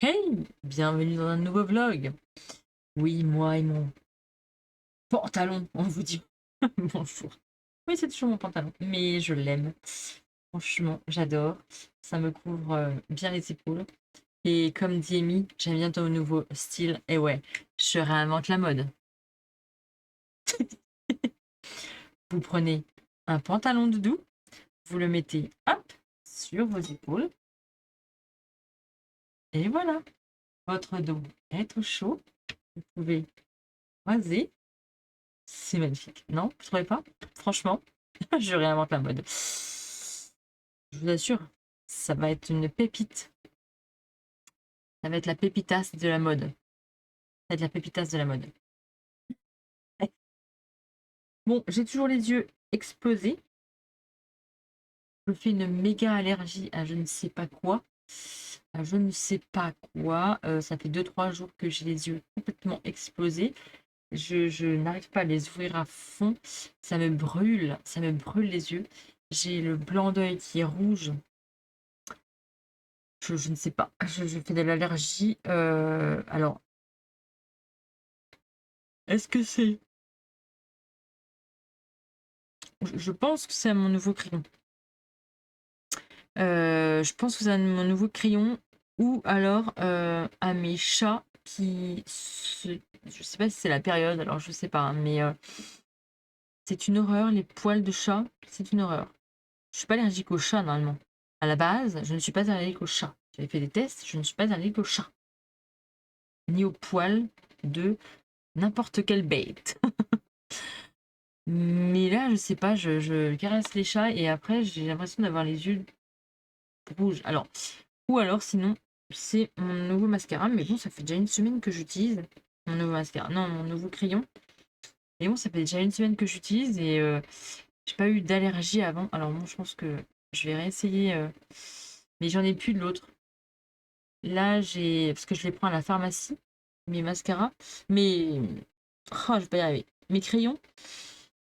Hey, bienvenue dans un nouveau vlog. Oui, moi et mon pantalon, on vous dit bonjour. Oui, c'est toujours mon pantalon, mais je l'aime. Franchement, j'adore. Ça me couvre bien les épaules. Et comme dit Amy, j'aime bien ton nouveau style. Et ouais, je réinvente la mode. Vous prenez un pantalon doudou, vous le mettez, hop, sur vos épaules. Et voilà, votre dos est au chaud. Vous pouvez croiser. C'est magnifique. Non, vous trouvez pas? Franchement, je réinvente la mode. Je vous assure, ça va être une pépite. Ça va être la pépitasse de la mode. Ça va être la pépitasse de la mode. Bon, j'ai toujours les yeux explosés. Je fais une méga allergie à je ne sais pas quoi. À je ne sais pas quoi. Ça fait 2 3 jours que j'ai les yeux complètement explosés. Je n'arrive pas à les ouvrir à fond. Ça me brûle les yeux. J'ai le blanc d'œil qui est rouge. Je ne sais pas. Je fais de l'allergie. Alors, est-ce que c'est... Je pense que c'est à mon nouveau crayon. Je pense que c'est à mon nouveau crayon ou alors à mes chats qui... Je sais pas si c'est la période, alors je sais pas, hein, mais c'est une horreur, les poils de chat, c'est une horreur. Je suis pas allergique aux chats normalement. À la base, je ne suis pas allergique aux chats. J'avais fait des tests, je ne suis pas allergique aux chats. Ni aux poils de n'importe quelle bête. Mais là, je sais pas, je caresse les chats et après, j'ai l'impression d'avoir les yeux rouges. Alors, ou alors, sinon, c'est mon nouveau mascara. Mais bon, ça fait déjà une semaine que j'utilise mon nouveau mascara. Non, mon nouveau crayon. Et bon, ça fait déjà une semaine que j'utilise et j'ai pas eu d'allergie avant. Alors, bon, je pense que je vais réessayer. Mais j'en ai plus de l'autre. Là, j'ai. Parce que je les prends à la pharmacie, mes mascaras. Mais. Oh, je vais pas y arriver. Mes crayons.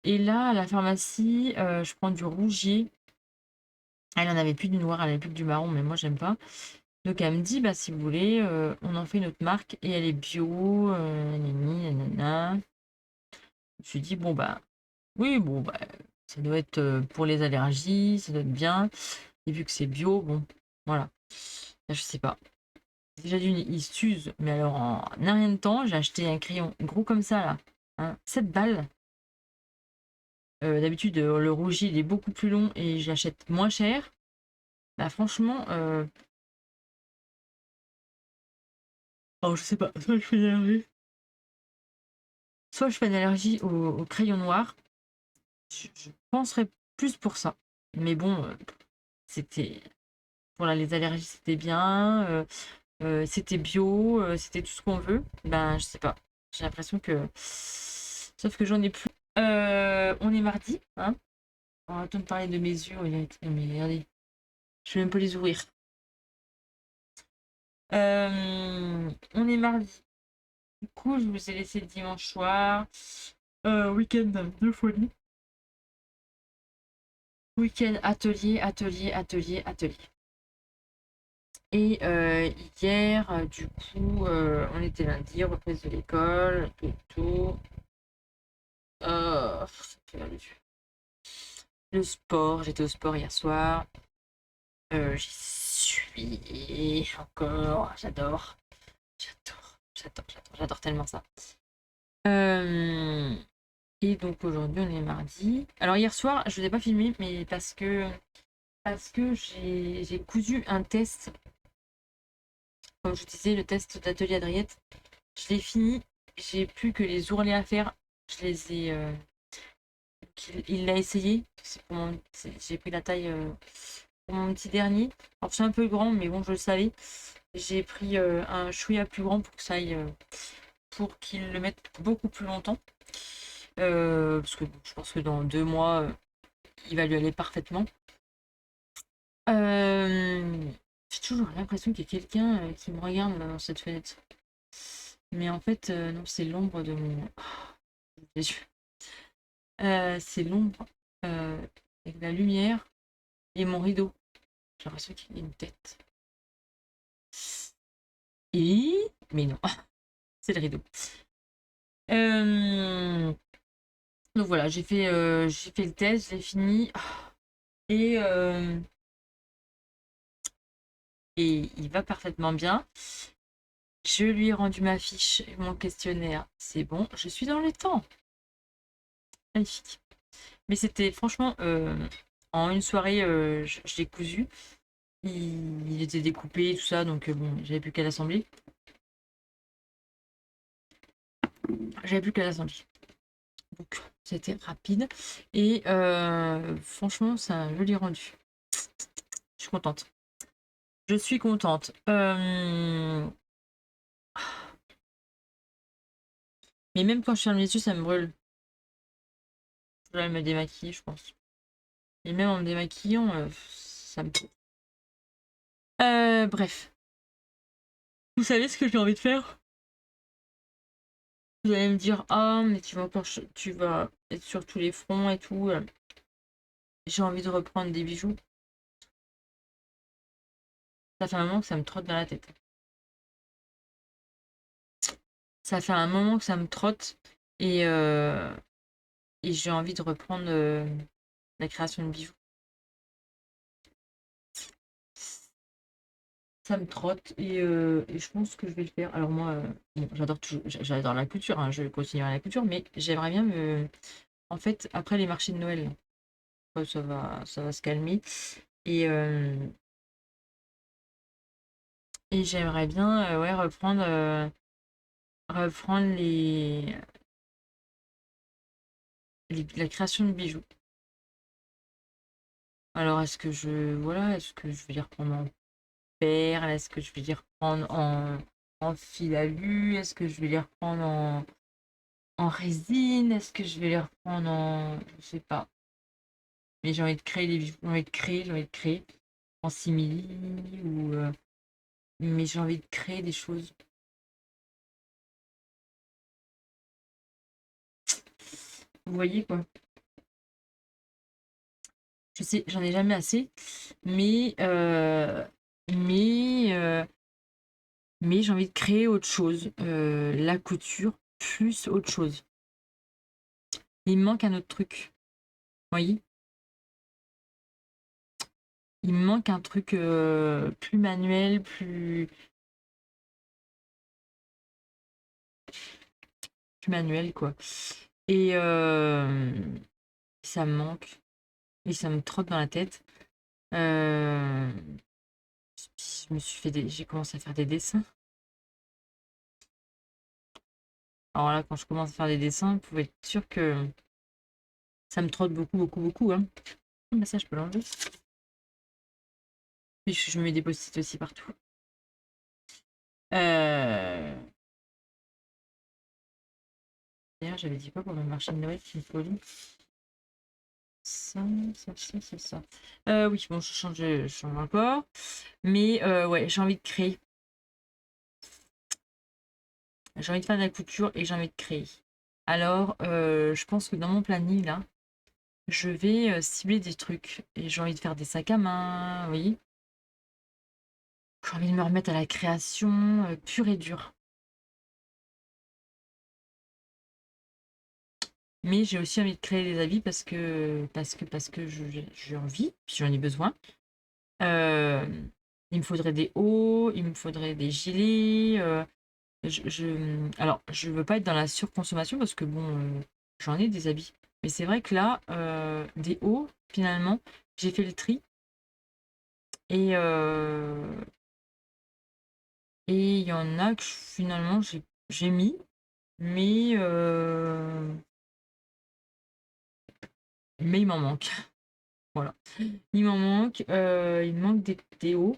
Et là, à la pharmacie, je prends du rougier. Elle en avait plus du noir, elle avait plus que du marron, mais moi j'aime pas. Donc elle me dit, bah si vous voulez, on en fait une autre marque et elle est bio, nanani, nanana. Je me suis dit, bon bah oui, bon bah ça doit être pour les allergies, ça doit être bien. Et vu que c'est bio, bon, voilà. Là, je sais pas. Déjà d'une, il s'use, mais alors en un rien de temps, j'ai acheté un crayon gros comme ça là, hein, 7 balles. D'habitude, le rouge il est beaucoup plus long et je l'achète moins cher. Bah franchement, oh, je sais pas, soit je fais une allergie. Soit je fais une allergie au crayon noir. Je penserais plus pour ça. Mais bon, c'était. Voilà, les allergies c'était bien. C'était bio, c'était tout ce qu'on veut. Ben, je sais pas. J'ai l'impression que. Sauf que j'en ai plus. On est mardi, hein. On va de parler de mes yeux. Mais regardez, je vais même pas les ouvrir. On est mardi. Du coup, je vous ai laissé le dimanche soir. Week-end de folie. Week-end atelier, atelier, atelier, atelier. Et hier, du coup, on était lundi, reprise de l'école, tout. Ça fait mal aux yeux. Le sport, j'étais au sport hier soir. J'y suis encore. J'adore. J'adore tellement ça. Euh, Et donc aujourd'hui, on est mardi. Alors hier soir, je ne vous ai pas filmé, mais parce que j'ai cousu un test. Comme je vous disais, le test d'atelier Adriette. Je l'ai fini. J'ai plus que les ourlets à faire. Je les ai. Il l'a essayé. J'ai pris la taille pour mon petit dernier. Alors c'est un peu grand, mais bon, je le savais. J'ai pris un chouïa plus grand pour que ça aille. Pour qu'il le mette beaucoup plus longtemps. Parce que bon, je pense que dans 2 mois, il va lui aller parfaitement. J'ai toujours l'impression qu'il y a quelqu'un qui me regarde là, dans cette fenêtre. Mais en fait, non, c'est l'ombre de mon. Les yeux. C'est l'ombre avec la lumière et mon rideau. J'ai l'impression qu'il y a une tête. Mais non, c'est le rideau. Donc voilà, j'ai fait le test, j'ai fini. Et, euh, et il va parfaitement bien. Je lui ai rendu ma fiche et mon questionnaire. C'est bon, je suis dans le temps. Magnifique. Mais c'était franchement, en une soirée, je l'ai cousu. Il était découpé et tout ça, donc bon, j'avais plus qu'à l'assembler. J'avais plus qu'à l'assembler. Donc c'était rapide. Et franchement, c'est un joli rendu. Je suis contente. Je suis contente. Mais même quand je ferme les yeux, ça me brûle. Je vais me démaquiller, je pense. Et même en me démaquillant, ça me brûle. Bref. Vous savez ce que j'ai envie de faire? Vous allez me dire, ah, mais tu vas être sur tous les fronts et tout. J'ai envie de reprendre des bijoux. Ça fait un moment que ça me trotte dans la tête. Ça fait un moment que ça me trotte et, euh, et j'ai envie de reprendre la création de bijoux. Ça me trotte et je pense que je vais le faire. Alors moi, bon, j'adore la couture, hein, je continuerai la couture, mais j'aimerais bien me... En fait, après les marchés de Noël, ça va se calmer. Et, euh, et j'aimerais bien ouais, reprendre la création de bijoux. Alors, est-ce que je vais les reprendre en perles? Est-ce que je vais les reprendre en fil à lu? Est-ce que je vais les reprendre en résine? Est-ce que je vais les reprendre en... Je sais pas. Mais j'ai envie de créer des bijoux. J'ai envie de créer en simili ou... mais j'ai envie de créer des choses. Vous voyez quoi? Je sais, j'en ai jamais assez, mais, euh, mais, euh, mais j'ai envie de créer autre chose. La couture plus autre chose. Il me manque un autre truc. Vous voyez? Il me manque un truc plus manuel, plus manuel, quoi. Et ça me manque. Et ça me trotte dans la tête. Euh, j'ai commencé à faire des dessins. Alors là, quand je commence à faire des dessins, vous pouvez être sûr que ça me trotte beaucoup, beaucoup, beaucoup, hein. Bah ça, je peux l'enlever. Et je me mets des post-it aussi partout. Euh, D'ailleurs, j'avais dit quoi pour le marché de Noël? C'est une folie. Ça, ça. Oui, bon, je change encore. Mais ouais, j'ai envie de créer. J'ai envie de faire de la couture et j'ai envie de créer. Alors, je pense que dans mon planning, là, je vais cibler des trucs. Et j'ai envie de faire des sacs à main, oui. J'ai envie de me remettre à la création pure et dure. Mais j'ai aussi envie de créer des habits parce que j'ai envie, puis j'en ai besoin. Euh, il me faudrait des hauts, il me faudrait des gilets. Alors, je veux pas être dans la surconsommation parce que bon, j'en ai des habits. Mais c'est vrai que là, des hauts, finalement, j'ai fait le tri et et il y en a que finalement j'ai mis, mais mais il m'en manque. Voilà, il me manque des hauts.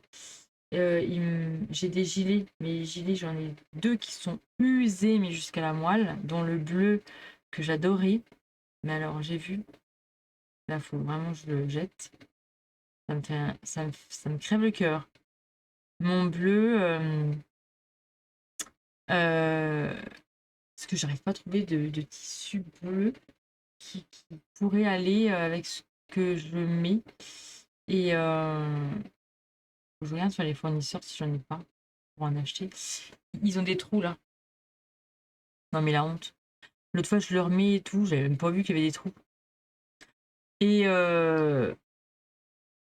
J'ai des gilets, mais les gilets, j'en ai deux qui sont usés, mais jusqu'à la moelle, dont le bleu que j'adorais. Mais alors, j'ai vu, là, faut vraiment que je le jette. Ça me crève le cœur. Mon bleu, euh, parce que j'arrive pas à trouver de tissu bleu qui pourrait aller avec ce que je mets. Et je regarde sur les fournisseurs si j'en ai pas pour en acheter. ils ont des trous là. Non mais la honte. L'autre fois, je le remets et tout, j'avais même pas vu qu'il y avait des trous. Et,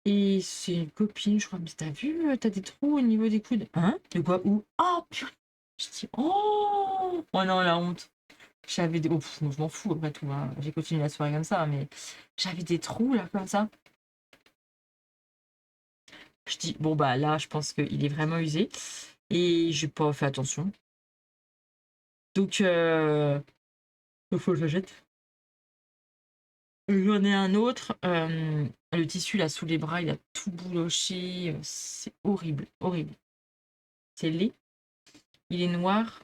et c'est une copine, je crois, mais t'as vu, t'as des trous au niveau des coudes. Hein? De quoi? Où? Oh, purée! Je dis, oh! Oh non, la honte. J'avais des. Oh, pff, je m'en fous après tout, hein. J'ai continué la soirée comme ça, mais j'avais des trous là, comme ça. Je dis, bon, bah là, je pense qu'il est vraiment usé. Et j'ai pas fait attention. Donc, il faut que je le jette. J'en ai un autre. Le tissu là sous les bras, il a tout bouloché. C'est horrible, horrible. C'est laid. Il est noir,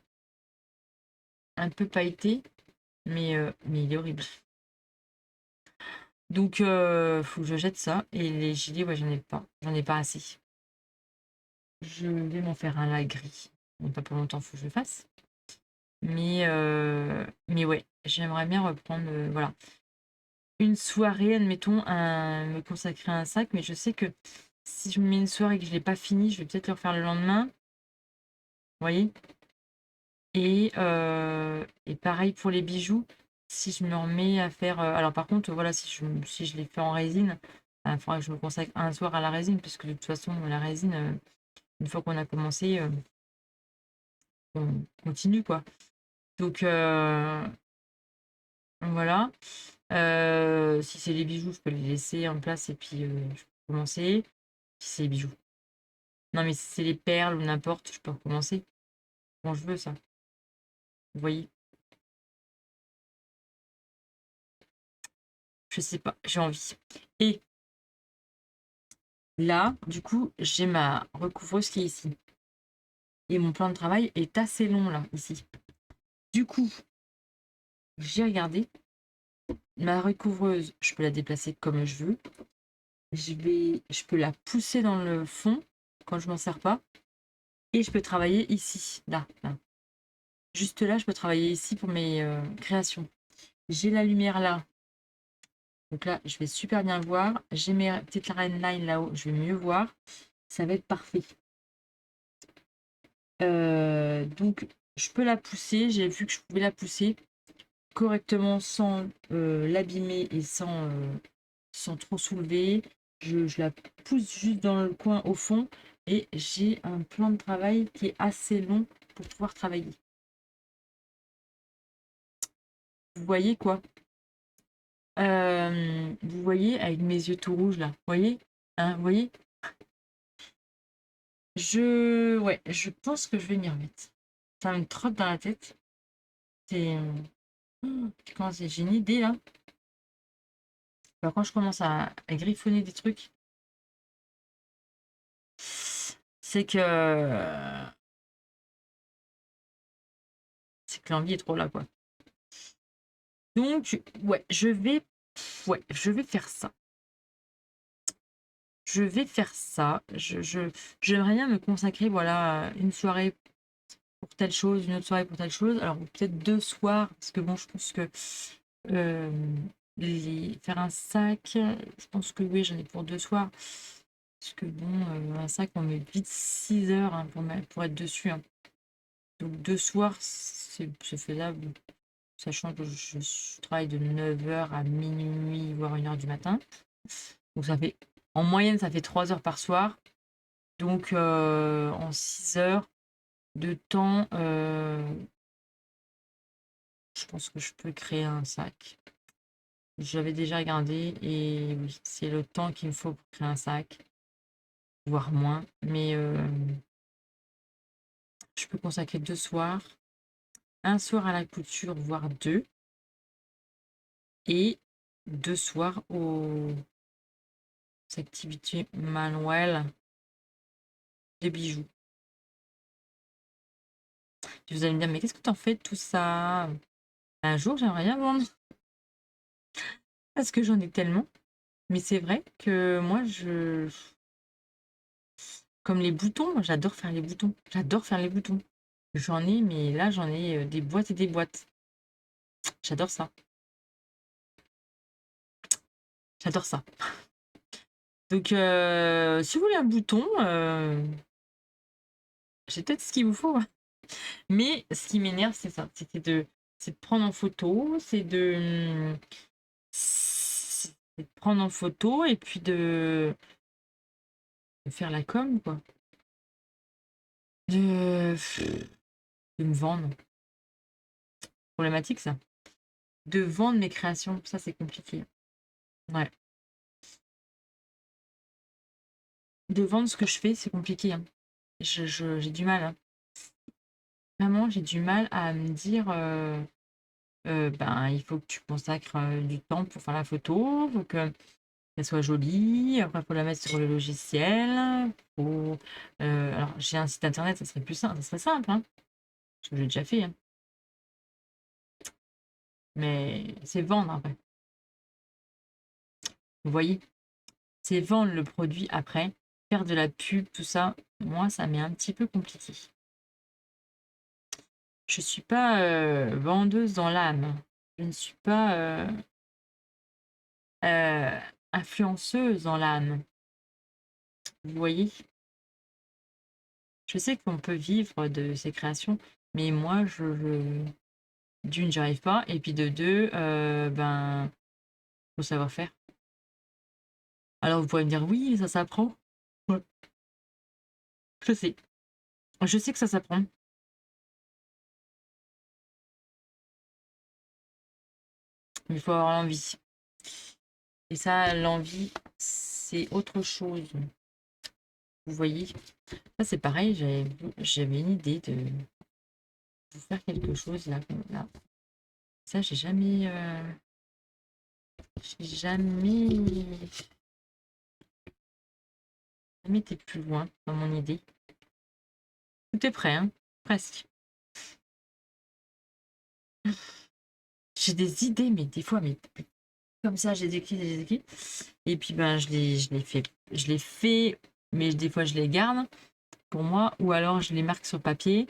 un peu pailleté, mais il est horrible. Donc, faut que je jette ça. Et les gilets, ouais, j'en ai pas. J'en ai pas assez. Je vais m'en faire un là gris. Bon, pas pour longtemps, faut que je le fasse. Mais ouais, j'aimerais bien reprendre, voilà, une soirée, admettons, me consacrer à un sac. Mais je sais que si je me mets une soirée et que je l'ai pas fini, je vais peut-être le refaire le lendemain. Vous voyez? Et pareil pour les bijoux. Si je me remets à faire. Alors par contre, voilà, si je les fais en résine, il faudra que je me consacre un soir à la résine, puisque de toute façon, la résine, une fois qu'on a commencé, on continue, quoi. Donc voilà. Si c'est les bijoux, je peux les laisser en place et puis je peux commencer. Si c'est les bijoux. Non, mais si c'est les perles ou n'importe, je peux recommencer quand je veux, ça. Vous voyez? Je sais pas, j'ai envie. Et là, du coup, j'ai ma recouvreuse qui est ici. Et mon plan de travail est assez long, là, ici. Du coup, j'ai regardé. Ma recouvreuse, je peux la déplacer comme je veux. Je peux la pousser dans le fond quand je m'en sers pas. Et je peux travailler ici, là, là. Juste là, je peux travailler ici pour mes créations. J'ai la lumière là. Donc là, je vais super bien voir. J'ai mes petites line là-haut. Je vais mieux voir. Ça va être parfait. Donc, je peux la pousser. J'ai vu que je pouvais la pousser correctement sans l'abîmer et sans trop soulever. Je la pousse juste dans le coin au fond. Et j'ai un plan de travail qui est assez long pour pouvoir travailler. Vous voyez quoi? Vous voyez avec mes yeux tout rouges là, vous voyez? Hein, vous voyez? Ouais, je pense que je vais m'y remettre. Ça me trotte dans la tête. C'est comment c'est? J'ai une idée là. Alors, quand je commence à griffonner des trucs, c'est que l'envie est trop là, quoi. Donc ouais, je vais faire ça. Je vais faire ça. J'aimerais bien me consacrer, voilà, une soirée pour telle chose, une autre soirée pour telle chose. Alors peut-être 2 soirs, parce que bon, je pense que euh, faire un sac, je pense que oui, j'en ai pour 2 soirs. Parce que bon, un sac, on met vite 6 heures hein, pour être dessus, hein. Donc 2 soirs, c'est faisable, sachant que je travaille de 9 heures à minuit, voire 1 heure du matin. Donc ça fait, en moyenne, ça fait 3 heures par soir. Donc en 6 heures de temps, je pense que je peux créer un sac. J'avais déjà regardé et oui, c'est le temps qu'il me faut pour créer un sac, voire moins. Mais je peux consacrer 2 soirs, un soir à la couture, voire 2, et 2 soirs aux activités manuelles des bijoux. Puis vous allez me dire, mais qu'est-ce que tu en fais de tout ça? Un jour, j'aimerais bien vendre parce que j'en ai tellement. Mais c'est vrai que moi, comme les boutons, j'adore faire les boutons. J'adore faire les boutons. J'en ai, mais là, j'en ai des boîtes et des boîtes. J'adore ça. J'adore ça. Donc, si vous voulez un bouton, j'ai peut-être ce qu'il vous faut, hein. Mais ce qui m'énerve, c'est ça. C'est de prendre en photo, c'est de prendre en photo et puis de faire la com, quoi. De, de me vendre. Problématique, ça. De vendre mes créations, ça, c'est compliqué. Ouais. De vendre ce que je fais, c'est compliqué, hein. J'ai du mal, hein. Vraiment, j'ai du mal à me dire, ben, il faut que tu consacres du temps pour faire la photo, faut que qu'elle soit jolie, après, il faut la mettre sur le logiciel. Alors, j'ai un site internet, ça serait plus simple, ça serait simple, hein, parce que j'ai déjà fait, hein. Mais c'est vendre après. Vous voyez, c'est vendre le produit après, faire de la pub, tout ça. Moi, ça m'est un petit peu compliqué. Je suis pas vendeuse dans l'âme. Je ne suis pas euh, influenceuse dans l'âme. Vous voyez? Je sais qu'on peut vivre de ses créations, mais moi, d'une, j'y arrive pas, et puis de deux, ben, faut savoir faire. Alors vous pourrez me dire, oui, ça s'apprend. Ouais. Je sais. Je sais que ça s'apprend. Mais il faut avoir l'envie. Et ça, l'envie, c'est autre chose. Vous voyez? Ça, c'est pareil, j'avais une idée de faire quelque chose là, là. Ça, j'ai jamais été plus loin dans mon idée. Tout est prêt, hein? Presque. J'ai des idées, mais des fois, mais comme ça, j'ai des écrits. Et puis, ben, je les fais, mais des fois, je les garde pour moi, ou alors je les marque sur papier.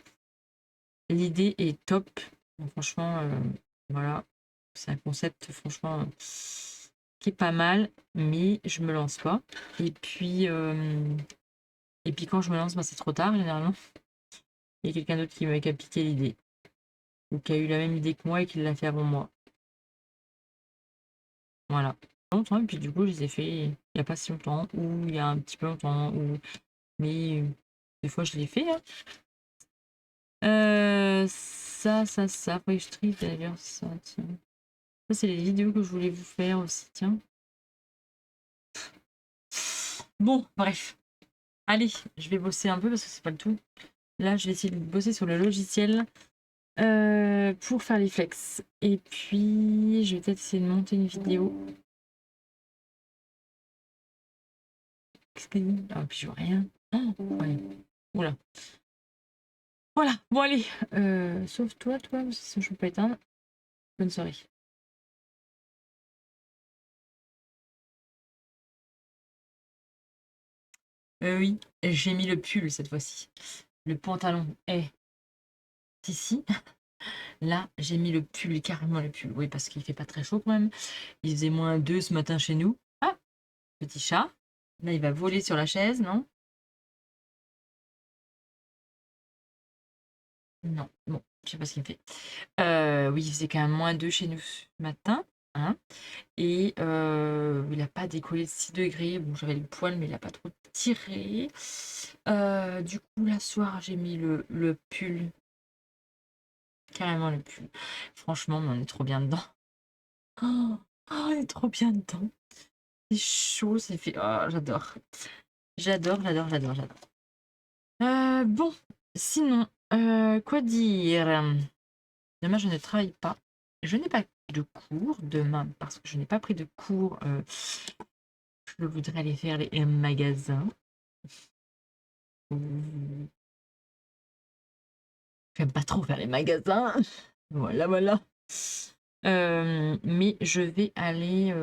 L'idée est top. Donc, franchement, voilà. C'est un concept, franchement, qui est pas mal, mais je me lance pas. Et puis quand je me lance, ben, c'est trop tard, généralement. Il y a quelqu'un d'autre qui a piqué l'idée, ou qui a eu la même idée que moi et qui l'a fait avant moi. Voilà. Longtemps, et puis du coup, je les ai fait il n'y a pas si longtemps, ou il y a un petit peu longtemps, mais des fois, je l'ai fait, hein. Ça, faut que je trie d'ailleurs, ça, tiens. Ça, c'est les vidéos que je voulais vous faire aussi, tiens. Bon, bref. Allez, je vais bosser un peu parce que c'est pas le tout. Là, je vais essayer de bosser sur le logiciel pour faire les flex. Et puis, je vais peut-être essayer de monter une vidéo. Qu'est-ce qu'il dit? Ah, puis je vois rien. Oh, ouais. Oula. Voilà, bon allez. Sauf toi, sinon je peux pas éteindre. Bonne soirée. Oui, j'ai mis le pull cette fois-ci. Le pantalon est ici. Là, j'ai mis le pull, carrément le pull. Oui, parce qu'il fait pas très chaud quand même. Il faisait -2 ce matin chez nous. Ah, petit chat. Là, il va voler sur la chaise, non? Non, bon, je sais pas ce qu'il me fait. Oui, il faisait quand même -2 chez nous ce matin, hein. Et il a pas décollé de 6 degrés. Bon, j'avais le poil, mais il a pas trop tiré. Du coup, la soir, j'ai mis le pull. Carrément le pull. Franchement, on est trop bien dedans. Oh, on est trop bien dedans. C'est chaud, c'est fait. Oh, j'adore. J'adore. Bon, sinon, quoi dire? Demain, je ne travaille pas. Je n'ai pas de cours demain parce que je n'ai pas pris de cours. Je voudrais aller faire les magasins. J'aime pas trop faire les magasins. Voilà. Mais je vais aller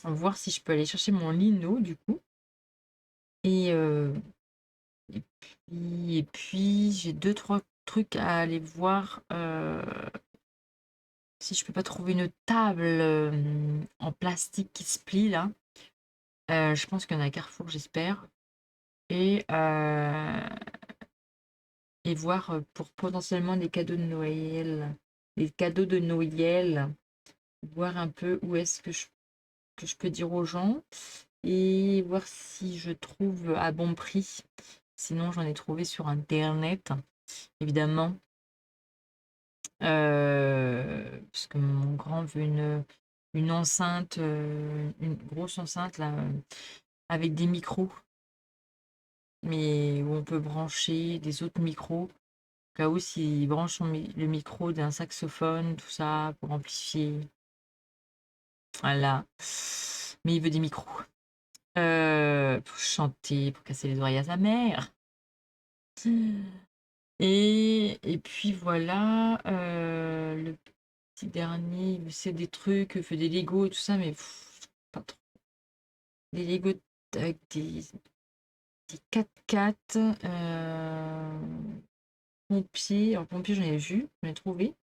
voir si je peux aller chercher mon lino du coup. Et, et puis j'ai deux, trois trucs à aller voir si je peux pas trouver une table en plastique qui se plie là. Je pense qu'il y en a à Carrefour, j'espère. Et, et voir pour potentiellement des cadeaux de Noël. Les cadeaux de Noël. Voir un peu où est-ce que je peux dire aux gens et voir si je trouve à bon prix. Sinon, j'en ai trouvé sur Internet, évidemment. Parce que mon grand veut une enceinte, une grosse enceinte là, avec des micros, mais où on peut brancher des autres micros. Au cas où s'il branche le micro d'un saxophone, tout ça, pour amplifier. Voilà. Mais il veut des micros. Pour chanter, pour casser les oreilles à sa mère. Et puis voilà, le petit dernier, c'est des trucs, fait des Lego et tout ça, mais pas trop. Des Lego avec des 4x4, pompiers. Alors, pompiers, j'en ai vu, j'en ai trouvé.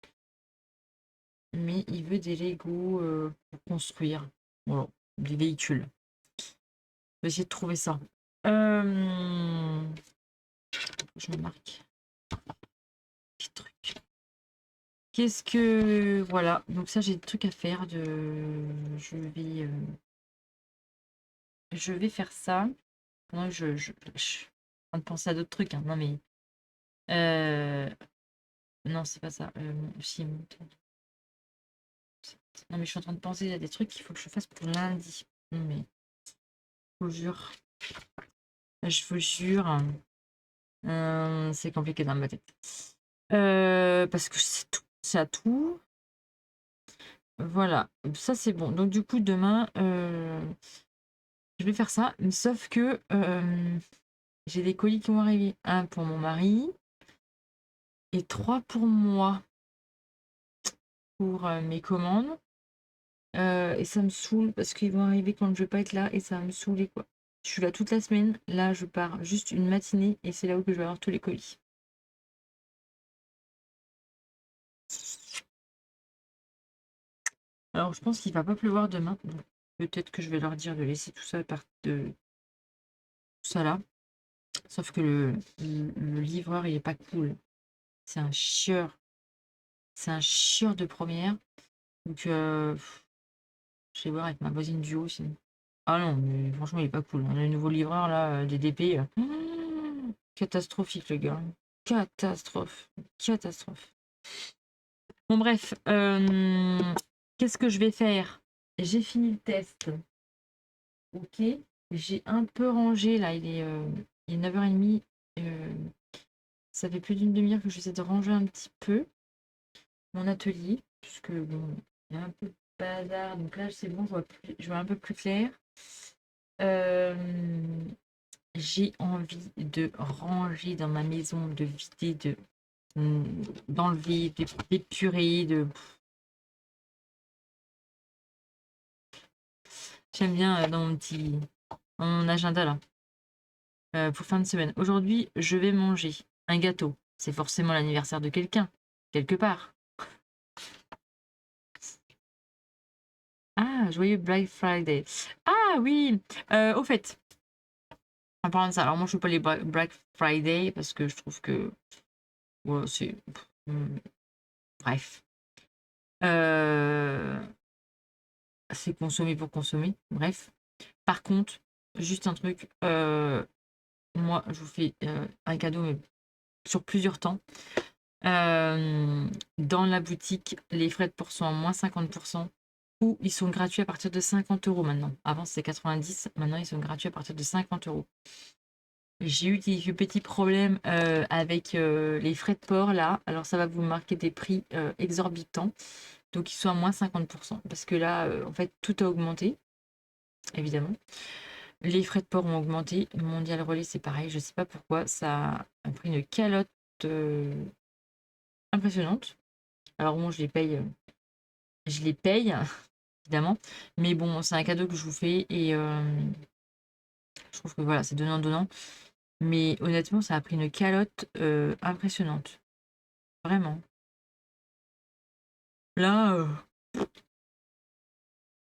Mais il veut des Lego pour construire. Voilà, des véhicules. Je vais essayer de trouver ça. Je me marque. Petit truc. Qu'est-ce que... Voilà, donc ça j'ai des trucs à faire. Je vais faire ça. Moi, je suis en train de penser à d'autres trucs, hein. Non mais... Non, c'est pas ça. Si, non mais je suis en train de penser à des trucs qu'il faut que je fasse pour lundi. Non mais... Je vous jure. Je vous jure. C'est compliqué dans ma tête. Parce que c'est tout. C'est à tout. Voilà, ça c'est bon. Donc du coup, demain, je vais faire ça. Sauf que j'ai des colis qui vont arriver. Un pour mon mari et 3 pour moi. Pour mes commandes. Et ça me saoule parce qu'ils vont arriver quand je vais pas être là et ça va me saouler quoi. Je suis là toute la semaine. Là, je pars juste une matinée et c'est là où je vais avoir tous les colis. Alors, je pense qu'il va pas pleuvoir demain. Donc, peut-être que je vais leur dire de laisser tout ça tout ça là. Sauf que le livreur, il est pas cool. C'est un chieur. C'est un chieur de première. Donc, je vais voir avec ma voisine du haut sinon. Ah non, mais franchement, il est pas cool. Le nouveau livreur là, DDP. Catastrophique, le gars. Catastrophe. Catastrophe. Bon, bref. Qu'est-ce que je vais faire? J'ai fini le test. Ok. J'ai un peu rangé là. Il est 9h30. Ça fait plus d'une demi-heure que j'essaie de ranger un petit peu mon atelier. Puisque bon, il y a un peu de bazar. Donc là, c'est bon, je vois un peu plus clair. Euh, j'ai envie de ranger dans ma maison, de vider, d'enlever, d'épurer, J'aime bien dans mon agenda là, pour fin de semaine. Aujourd'hui, je vais manger un gâteau. C'est forcément l'anniversaire de quelqu'un, quelque part. Ah, joyeux Black Friday. Ah oui, au fait, en parlant de ça, alors moi je ne fais pas les Black Friday parce que je trouve que ouais, c'est... Bref. C'est consommer pour consommer, bref. Par contre, juste un truc, moi je vous fais un cadeau mais sur plusieurs temps. Dans la boutique, les frais de port sont à moins 50% ou ils sont gratuits à partir de 50 € maintenant. Avant c'était 90, maintenant ils sont gratuits à partir de 50 €. J'ai eu quelques petits problèmes avec les frais de port là. Alors ça va vous marquer des prix exorbitants. Donc ils sont à moins 50%. Parce que là, en fait, tout a augmenté, évidemment. Les frais de port ont augmenté. Mondial Relais, c'est pareil. Je ne sais pas pourquoi. Ça a pris une calotte impressionnante. Alors bon, je les paye, évidemment. Mais bon, c'est un cadeau que je vous fais et je trouve que voilà, c'est donnant-donnant. Mais honnêtement, ça a pris une calotte impressionnante. Vraiment. Là,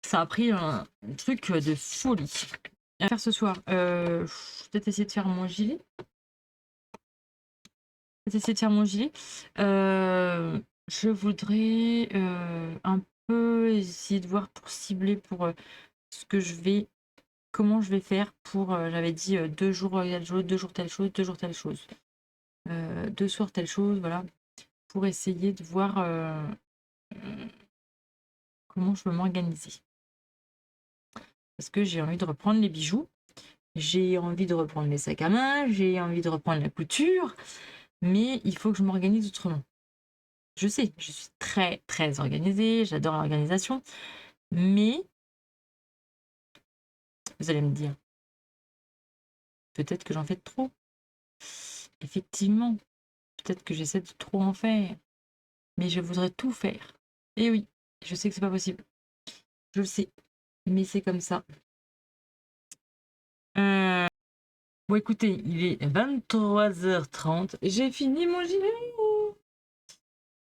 ça a pris un truc de folie. À faire ce soir, je vais peut-être essayer de faire mon gilet. essayer de faire mon gilet. Je voudrais un peu essayer de voir pour cibler pour ce que je vais, comment je vais faire pour, j'avais dit 2 jours telle chose, 2 jours telle chose, 2 jours telle chose, 2 soirs telle chose, voilà, pour essayer de voir comment je peux m'organiser. Parce que j'ai envie de reprendre les bijoux, j'ai envie de reprendre les sacs à main, j'ai envie de reprendre la couture, mais il faut que je m'organise autrement. Je sais, je suis très, très organisée, j'adore l'organisation, mais vous allez me dire, peut-être que j'en fais trop. Effectivement, peut-être que j'essaie de trop en faire, mais je voudrais tout faire. Et oui, je sais que c'est pas possible. Je le sais, mais c'est comme ça. Bon, écoutez, il est 23h30. J'ai fini mon gilet.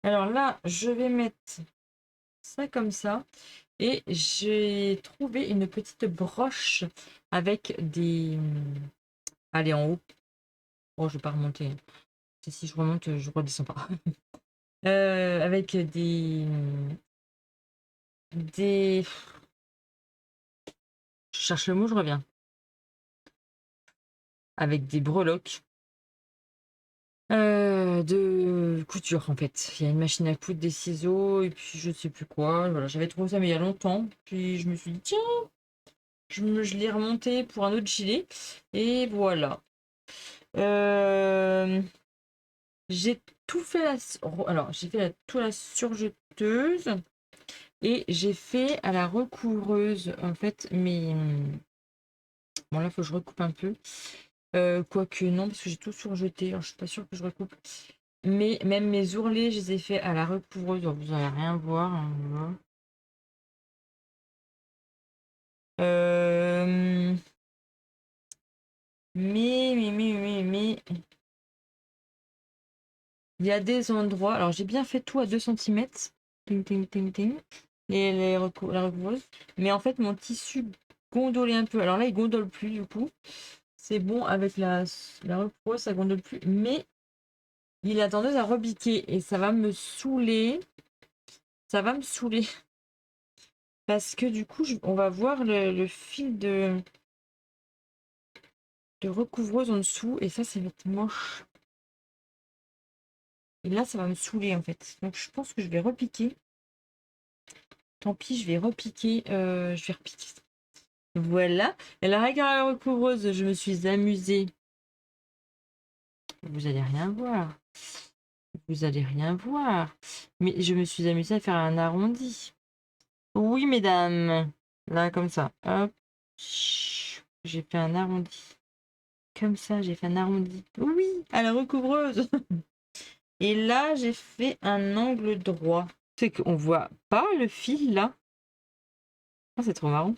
Alors là, je vais mettre ça comme ça. Et j'ai trouvé une petite broche avec des... Allez, en haut. Oh, je vais pas remonter. Si je remonte, je redescends pas. Avec des... Je cherche le mot, je reviens. Avec des breloques de couture, en fait. Il y a une machine à coudre, des ciseaux, et puis je sais plus quoi. Voilà, j'avais trouvé ça mais il y a longtemps. Puis je me suis dit, tiens, je l'ai remonté pour un autre gilet. Et voilà. J'ai tout fait alors j'ai fait tout à la surjeteuse et j'ai fait à la recoureuse en fait mais bon là faut que je recoupe un peu quoique non parce que j'ai tout surjeté, alors je suis pas sûre que je recoupe, mais même mes ourlets je les ai fait à la recoureuse, donc vous allez rien voir hein, voilà. Euh, mais il y a des endroits, alors j'ai bien fait tout à 2 centimètres. Ting, ting, ting, ting. La recouveuse. Mais en fait, mon tissu gondolait un peu. Alors là, il gondole plus du coup. C'est bon avec la recouveuse, ça gondole plus. Mais il a tendance à rebiquer et ça va me saouler. Ça va me saouler. Parce que du coup, on va voir le fil de recouvreuse en dessous. Et ça va être moche. Et là, ça va me saouler en fait. Donc je pense que je vais repiquer. Tant pis, je vais repiquer. Je vais repiquer. Voilà. Et la règle à la recouvreuse, je me suis amusée. Vous allez rien voir. Vous allez rien voir. Mais je me suis amusée à faire un arrondi. Oui, mesdames. Là, comme ça. Hop. J'ai fait un arrondi. Comme ça, j'ai fait un arrondi. Oui, à la recouvreuse. Et là, j'ai fait un angle droit. C'est qu'on voit pas le fil là. Ah, c'est trop marrant.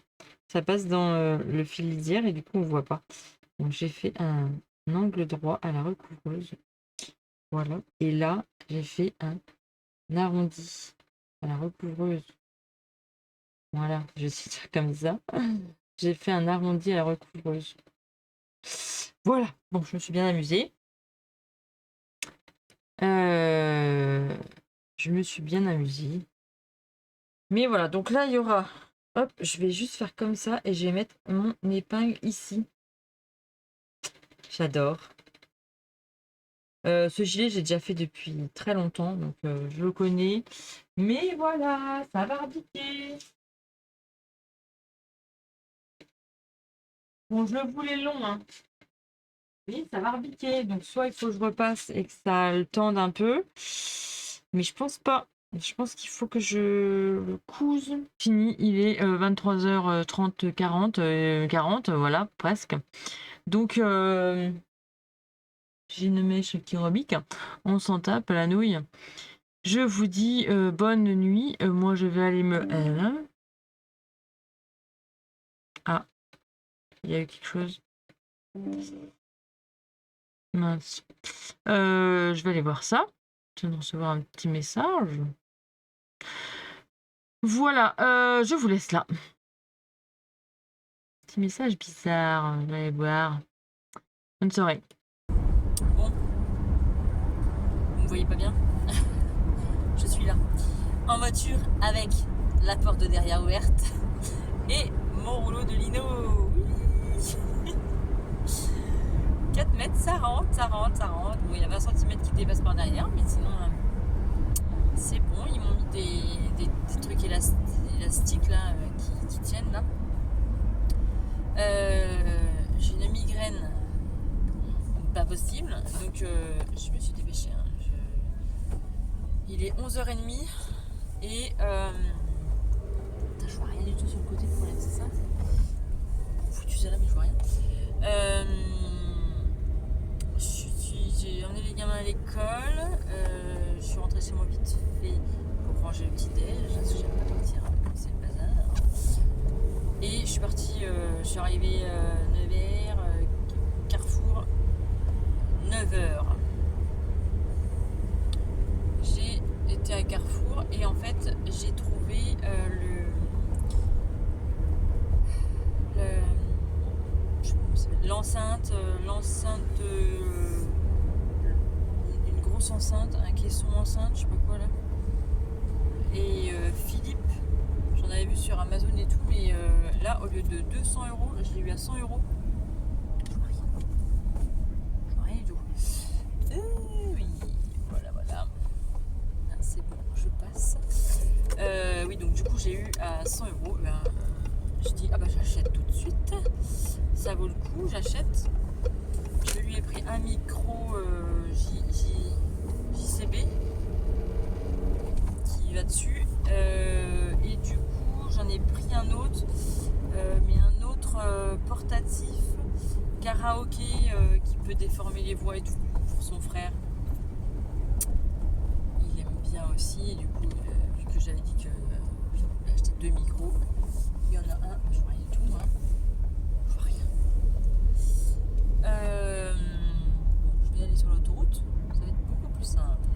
Ça passe dans le fil lisière et du coup, on voit pas. Donc, j'ai fait un angle droit à la recouvreuse. Voilà. Et là, j'ai fait un arrondi à la recouvreuse. Voilà, je suis ça comme ça. J'ai fait un arrondi à la recouvreuse. Voilà. Bon, je me suis bien amusée. Je me suis bien amusée. Mais voilà, donc là, il y aura... Hop, je vais juste faire comme ça et je vais mettre mon épingle ici. J'adore. Ce gilet, j'ai déjà fait depuis très longtemps, donc je le connais. Mais voilà, ça va repiquer. Bon, je le voulais long, hein. Oui, ça va repiquer. Donc, soit il faut que je repasse et que ça le tende un peu. Mais je pense pas. Je pense qu'il faut que je le couse. Fini, il est 23h30, 40, voilà, presque. Donc, j'ai une mèche qui rebique. On s'en tape la nouille. Je vous dis bonne nuit. Moi, je vais aller me... Ah, il y a eu quelque chose. Mince. Je vais aller voir ça. Je viens de recevoir un petit message. Voilà, je vous laisse là. Petit message bizarre. Je vais aller voir. Bonne soirée. Bon. voyez pas bien, je suis là. En voiture avec la porte de derrière ouverte et mon rouleau de lino. Oui. 4 mètres, ça rentre. Bon, il y a 20 cm qui dépassent par derrière, mais sinon, c'est bon. Ils m'ont mis des trucs élastiques là, qui tiennent là. J'ai une migraine pas possible, donc je me suis dépêchée. Hein. Il est 11h30 et je vois rien du tout sur le côté, le problème c'est ça. Foutu ça là, mais je vois rien. J'ai emmené les gamins à l'école. Je suis rentrée chez moi vite fait pour ranger le petit déj. Parce que j'aime pas partir, c'est le bazar. Et je suis partie, je suis arrivée 9h, Carrefour, 9h. J'ai été à Carrefour et en fait j'ai trouvé l'enceinte, une grosse enceinte, un caisson enceinte, je sais pas quoi là. Et Philippe, j'en avais vu sur Amazon et tout, mais là au lieu de 200€, je l'ai eu à 100€. Je vois rien du tout. Oui, voilà. Ah, c'est bon, je passe. Oui, donc du coup j'ai eu à 100€. Je dis ah bah j'achète tout de suite. Ça vaut le coup, j'achète. Je lui ai pris un micro JCB qui va dessus. Et du coup j'en ai pris un autre, mais un autre portatif karaoké qui peut déformer les voix et tout pour son frère. Il aime bien aussi et du coup vu que j'avais dit que j'avais acheté 2 micros, il y en a un, je vois rien du tout, hein. Je vois rien. Je vais aller sur l'autoroute, ça va être beaucoup plus simple.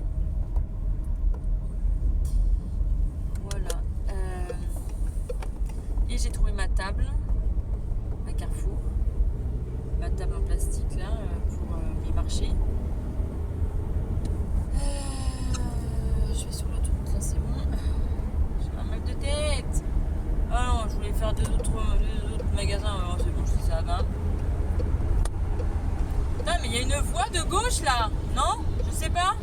Voilà. Et j'ai trouvé ma table à Carrefour. Ma table en plastique là pour mes marchés. Je vais sur l'autoroute là, c'est bon. J'ai un mal de tête. Ah non, je voulais faire deux autres magasins. Alors c'est bon, je sais ça va. Putain, mais il y a une voie de gauche là, non? Je sais pas.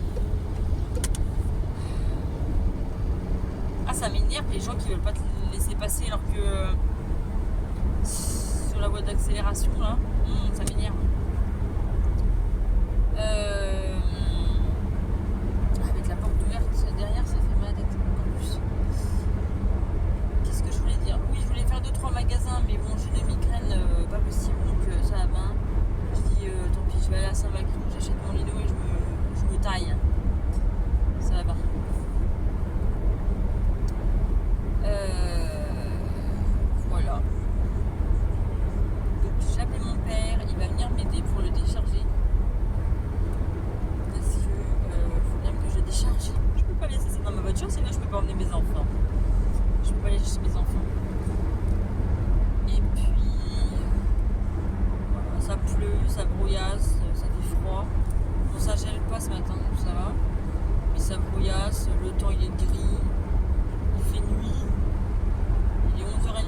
Ah, ça m'énerve les gens qui veulent pas te laisser passer alors que sur la voie d'accélération là, ça m'énerve. Avec la porte ouverte derrière, ça fait mal d'être en plus. Qu'est-ce que je voulais dire? Oui, je voulais faire 2-3 magasins, mais bon, j'ai des migraines pas possible, donc ça va bien. Je dis tant pis, je vais aller à Saint-Macron, j'achète mon lino et je me taille. Ça va bien. Voilà. Donc j'ai appelé mon père, il va venir m'aider pour le décharger. Parce que faut bien que je le décharge. Je peux pas laisser ça dans ma voiture, sinon je peux pas emmener mes enfants. Je peux pas aller chercher mes enfants. Et puis voilà, ça pleut, ça brouillasse, ça fait froid. Bon, ça gèle pas ce matin, ça va. Mais ça brouillasse, le temps il est gris, il fait nuit. Il est 11h30,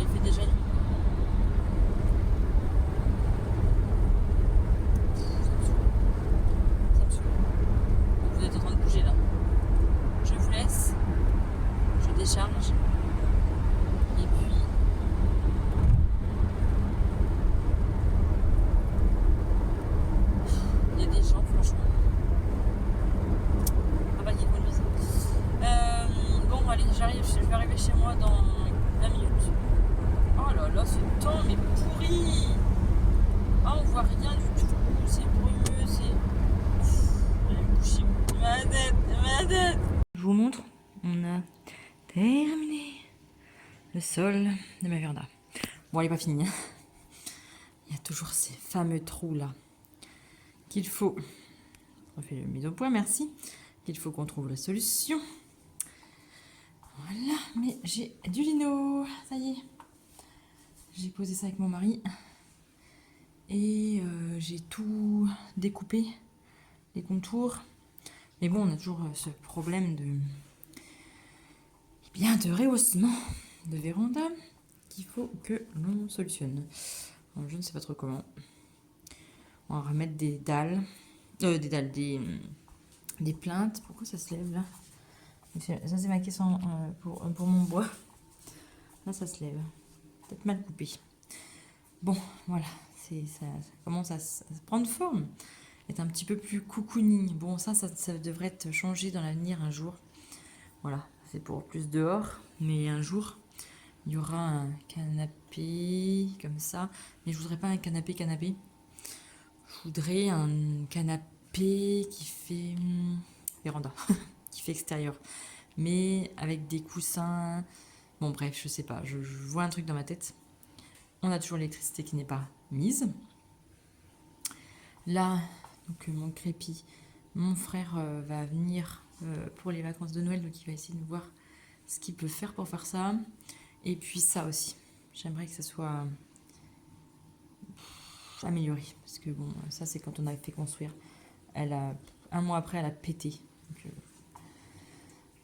il fait déjà nuit. Ça me saoule. Vous êtes en train de bouger là. Je vous laisse, je décharge. Et puis il y a des gens franchement. Ah bah ils conduisent. Bon allez, je vais arriver chez moi dans 20 minutes. Oh là là, ce temps mais pourri. Ah, on voit rien du tout, c'est brumeux, c'est... Ma tête. Je vous montre, on a terminé le sol de ma véranda. Bon, elle n'est pas finie. Il y a toujours ces fameux trous là qu'il faut... On fait le mise au point, merci. Qu'il faut qu'on trouve la solution. Voilà, mais j'ai du lino, ça y est. J'ai posé ça avec mon mari. Et j'ai tout découpé, les contours. Mais bon, on a toujours ce problème de, eh bien, de rehaussement de véranda qu'il faut que l'on solutionne. Alors, je ne sais pas trop comment. On va remettre des dalles, des plaintes. Pourquoi ça se lève là? Ça c'est ma question pour mon bois. Là ça se lève. Peut-être mal coupé. Bon, voilà. Ça commence à se prendre forme. Être un petit peu plus cocooning. Bon, ça devrait être changé dans l'avenir un jour. Voilà, c'est pour plus dehors. Mais un jour, il y aura un canapé comme ça. Mais je voudrais pas un canapé. Je voudrais un canapé qui fait véranda, qui fait extérieur. Mais avec des coussins. Bon, bref, je sais pas. Je vois un truc dans ma tête. On a toujours l'électricité qui n'est pas mise. Là, donc mon crépi, mon frère va venir pour les vacances de Noël, donc il va essayer de voir ce qu'il peut faire pour faire ça. Et puis ça aussi, j'aimerais que ça soit amélioré, parce que bon, ça c'est quand on a fait construire. Un mois après, elle a pété. Donc,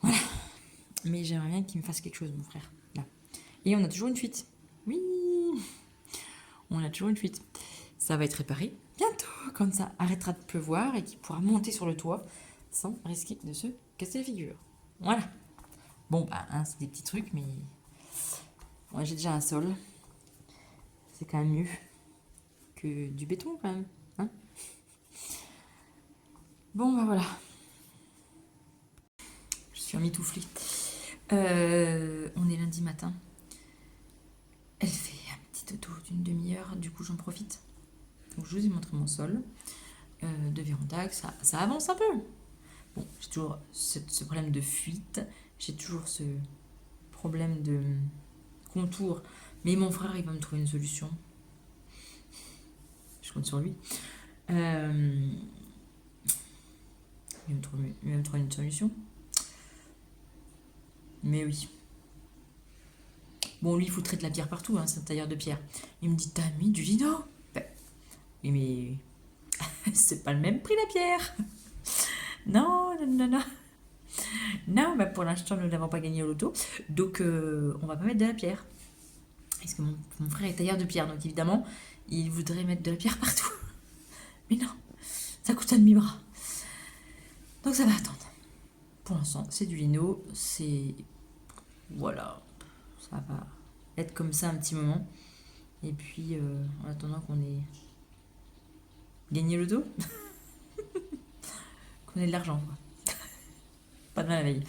voilà. Mais j'aimerais bien qu'il me fasse quelque chose, mon frère. Là. Et on a toujours une fuite. Oui, on a toujours une fuite. Ça va être réparé bientôt, quand ça arrêtera de pleuvoir et qu'il pourra monter sur le toit sans risquer de se casser la figure. Voilà. Bon, bah, hein, c'est des petits trucs, mais moi j'ai déjà un sol. C'est quand même mieux que du béton, quand même. Hein, bon, bah voilà. Je suis emmitouflée. On est lundi matin. Elle fait un petit dodo d'une demi-heure, du coup j'en profite. Donc je vous ai montré mon sol de véranda, ça avance un peu. Bon, j'ai toujours ce problème de fuite, j'ai toujours ce problème de contour, mais mon frère il va me trouver une solution. Je compte sur lui. Il va me trouver une solution. Mais oui. Bon, lui, il foutrait de la pierre partout, hein, c'est un tailleur de pierre. Il me dit, t'as mis du lino? Ben, oui, mais c'est pas le même prix la pierre. Non. Non, bah pour l'instant, nous n'avons pas gagné au loto. Donc, on va pas mettre de la pierre. Parce que mon frère est tailleur de pierre, donc évidemment, il voudrait mettre de la pierre partout. Mais non, ça coûte un demi-bras. Donc, ça va attendre. Pour l'instant, c'est du lino. C'est. Voilà. Ça va être comme ça un petit moment. Et puis, en attendant qu'on ait gagné le dos, qu'on ait de l'argent, quoi. Pas de mal à la veille.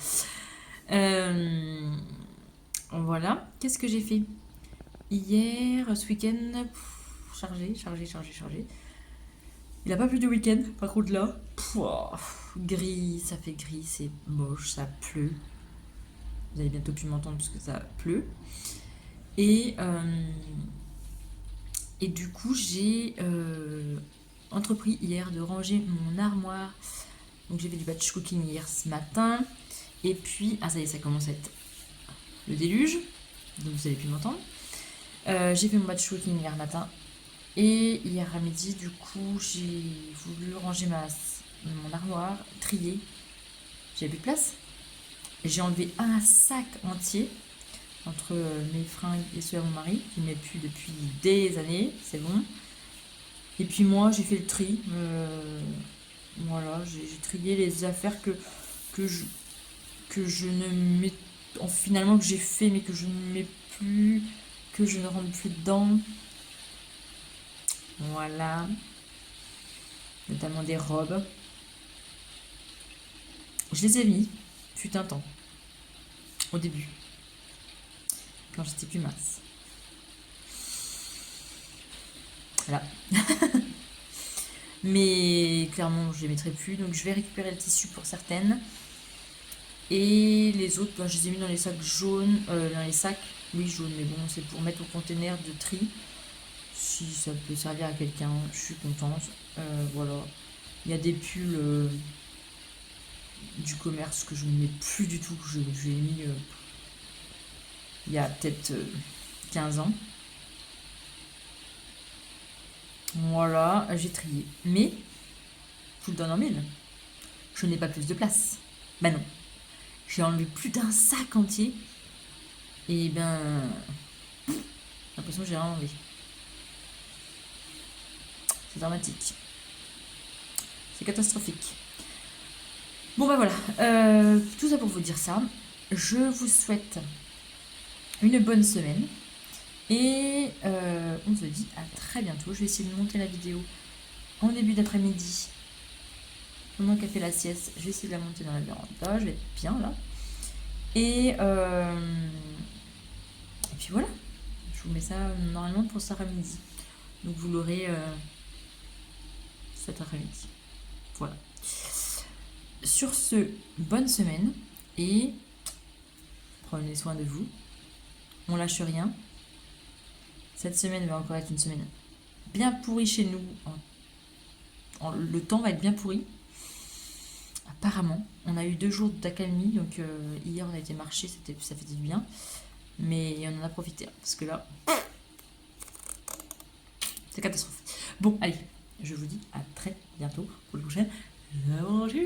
Voilà. Qu'est-ce que j'ai fait hier, ce week-end? Chargé. Il n'a pas plu du week-end, par contre là. Gris, ça fait gris, c'est moche, ça pleut. Vous allez bientôt plus m'entendre parce que ça pleut. Et du coup, j'ai entrepris hier de ranger mon armoire. Donc j'ai fait du batch cooking hier ce matin. Et puis, ça y est, ça commence à être le déluge. Donc vous allez plus m'entendre. J'ai fait mon batch cooking hier matin. Et hier à midi, du coup, j'ai voulu ranger mon armoire, trier. J'avais plus de place. J'ai enlevé un sac entier entre mes fringues et ceux à mon mari, qui ne met plus depuis des années, c'est bon. Et puis moi, j'ai fait le tri. Voilà, j'ai trié les affaires que je ne mets. Finalement, que j'ai fait, mais que je ne mets plus, que je ne rentre plus dedans. Voilà. Notamment des robes. Je les ai mis, fut un temps. Au début. Quand j'étais plus mince. Voilà. Mais clairement, je les mettrai plus. Donc je vais récupérer le tissu pour certaines. Et les autres, je les ai mis dans les sacs jaunes. Dans les sacs, oui, jaunes. Mais bon, c'est pour mettre au container de tri. Si ça peut servir à quelqu'un, je suis contente. Voilà. Il y a des pulls du commerce que je ne mets plus du tout. Que je l'ai mis il y a peut-être 15 ans. Voilà, j'ai trié. Mais, je vous le donne en mille. je n'ai pas plus de place. Bah non. J'ai enlevé plus d'un sac entier. Et ben... j'ai l'impression que j'ai rien enlevé. C'est dramatique. C'est catastrophique. Bon bah voilà. Tout ça pour vous dire ça. Je vous souhaite une bonne semaine. Et on se dit à très bientôt. Je vais essayer de monter la vidéo en début d'après-midi. Pendant qu'elle fait la sieste, je vais essayer de la monter dans la véranda. Je vais être bien là. Et puis voilà. Je vous mets ça normalement pour cet après-midi. Donc vous l'aurez cet après-midi. Voilà. Sur ce, bonne semaine. Et prenez soin de vous. On lâche rien. Cette semaine va encore être une semaine bien pourrie chez nous. Le temps va être bien pourri. Apparemment, on a eu 2 jours d'accalmie, donc hier on a été marcher, ça fait du bien. Mais on en a profité, parce que là, c'est catastrophe. Bon, allez, je vous dis à très bientôt pour le prochain aventure.